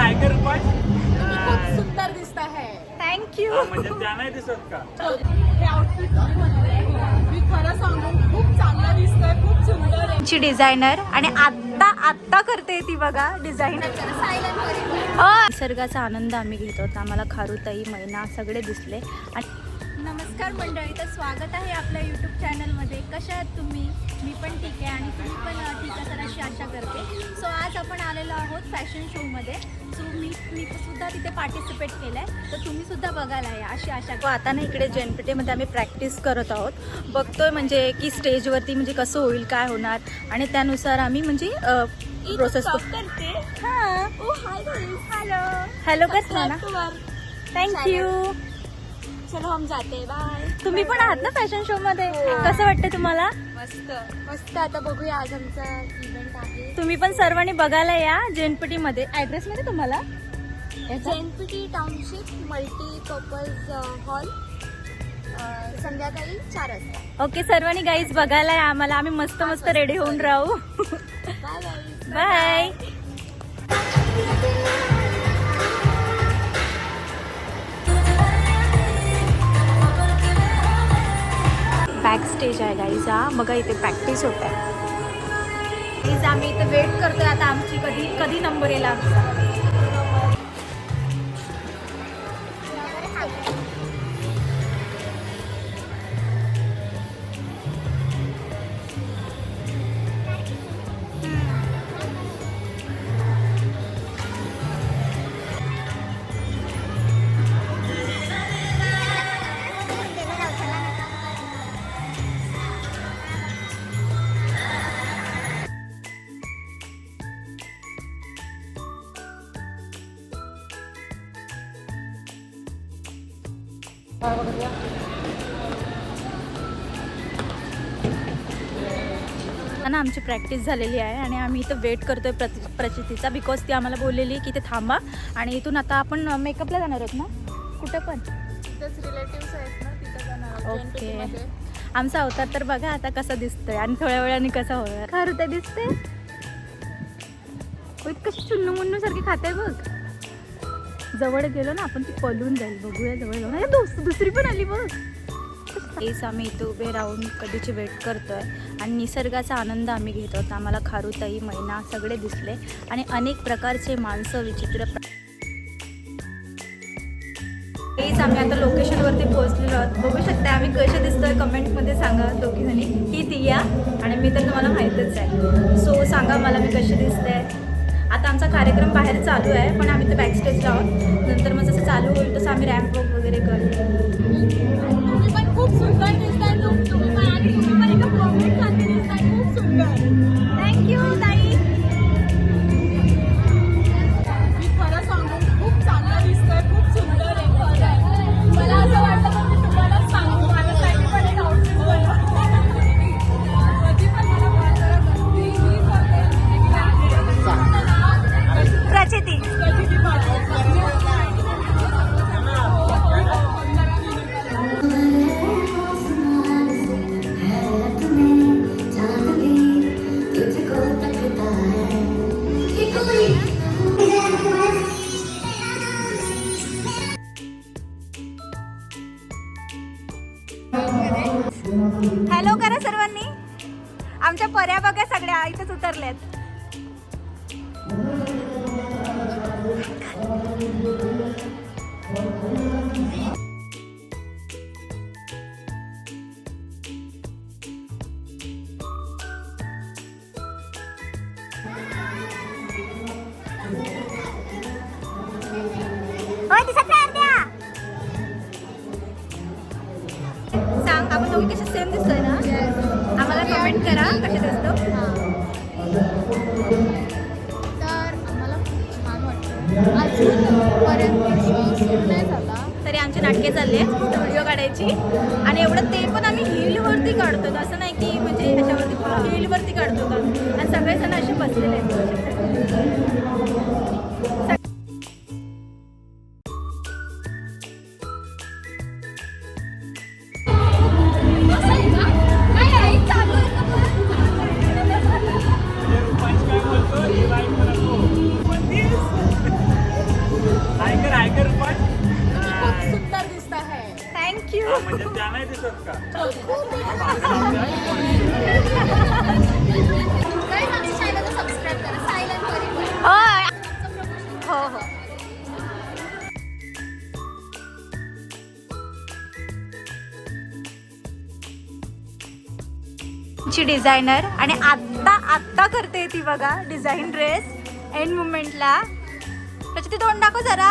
आयकर पण खूप सुंदर दिसत आहे. थँक्यू. म्हणजे त्या नाही दिसत का? हे आउटफिट मी खरं सांगू खूप चांगलं दिसतंय, खूप सुंदर आहे. ची डिझायनर आणि आत्ता करते ती बघा डिझाईन. निसर्गाचा आनंद आम्ही घेत होतो. आम्हाला खारुताई, मैना सगळे दिसले. आणि नमस्कार मंडळी, तर स्वागत आहे आपल्या यूट्यूब चॅनलमध्ये. कशा आहात तुम्ही? मी पण ठीक आहे आणि तुम्ही पण ठीक असाल अशी आशा करते. सो आज आपण आलेलो आहोत फॅशन शोमध्ये. सो मी सुद्धा तिथे पार्टिसिपेट केलं आहे, तर तुम्ही सुद्धा बघायला या अशी आशा. आता ना इकडे JNPT आम्ही प्रॅक्टिस करत आहोत. बघतोय म्हणजे की स्टेजवरती म्हणजे कसं होईल, काय होणार, आणि त्यानुसार आम्ही म्हणजे प्रोसेस करते. हां, ओ हाय हॅलो हॅलो करतो ना. थँक्यू. चलो हम जाते, बाय. तुम्ही पण आहात ना फॅशन शो मध्ये? कसं वाटतं तुम्हाला? मस्त मस्त. आता बघूया, आज आमचा इव्हेंट आहे. तुम्ही पण सर्वांनी बघायला या JNPT मध्ये. ऍड्रेस मध्ये तुम्हाला JNPT टाउनशिप मल्टीपर्पज हॉल, संध्याकाळी 4 वाजता. ओके, सर्वांनी गाईज बघायला या आम्हाला. आम्ही मस्त मस्त रेडी होऊन राहू. Bye bye. बॅक स्टेज आहे गाईज. हा बघा, इथे प्रॅक्टिस होत आहे. गाईज आम्ही इथे वेट करतोय आता आमची कधी नंबर येईल आमचा. ना आमची प्रॅक्टिस झालेली आहे आणि आम्ही इथं वेट करतोय प्रचितीचा, बिकॉज ती आम्हाला बोललेली की इथे थांबा आणि इथून आता आपण मेकअपला जाणार आहोत ना. कुठं पण तिथेच रिलेटिव्स आहेत ना, तिथे जाणार. ओके. आमचा अवतार तर बघा आता कसा दिसतोय आणि थोड्या वेळाने कसा होणार. खरं ते दिसते कशी चुन्नू मुन्नू सारखी खाते बघ. जवळ गेलो ना आपण ती पलून जाईल. बघूया जवळ जाऊन. दुसरी पण आली बघ. हेच आम्ही इथे उभे राहून कधीची वेट करतोय आणि निसर्गाचा आनंद आम्ही घेत होतो. आम्हाला खारुताई, मैना सगळे दिसले आणि अनेक प्रकारचे माणसं, विचित्र. हेच आम्ही आता लोकेशनवरती पोहोचलेलो आहोत. बघू शकता आम्ही कसे दिसतोय. कमेंटमध्ये सांगा दोघी जणी. ही तिया आणि मी तर तुम्हाला माहीतच आहे. सो सांगा मला मी कशी दिसते. आता आमचा कार्यक्रम बाहेर चालू आहे पण आम्ही तर बॅकस्टेजला आहोत. नंतर मग जसं चालू होईल तसं आम्ही रॅम्प वॉक वगैरे करू. तुम्ही पण खूप सुंदर दिसताय. तुम्ही पण एका परफेक्ट सारखे दिसताय. खूप सुंदर. थँक्यू ताई. मी खरं सांगू खूप चांगलं दिसतंय, खूप सुंदर आहे. मला असं वाटतं की मी तुम्हाला सांगू, माझ्यासाठी पण एक आउटफिट बनवा. कधी पण मला कॉल करा. प्रचिती. हॅलो करा सर्वांनी. आमच्या पर्या बघा सगळ्या इथेच उतरल्यात. सांग आपण दोघी कशा सेम दिसतोय ना. आम्हाला कमेंट करा कसे दिसतो. तर आम्हाला खूप छान वाटतं. अजूनपर्यंत नाही झाला तरी आमचे नाटके चालले व्हिडिओ काढायची आणि एवढं ते पण आम्ही हिलवरती काढतो. असं नाही की म्हणजे त्याच्यावरती हिलवरती काढतो आणि सगळेजण असे बसलेले आहेत. दिसत का? सबस्क्राईब करा सायलेंट परिवार. होय. हो हो. ची डिझायनर आणि आत्ता आत्ता करते ती बघा डिझाईन ड्रेस एंड मुवमेंटला. त्याची ती तोंड दाखव जरा.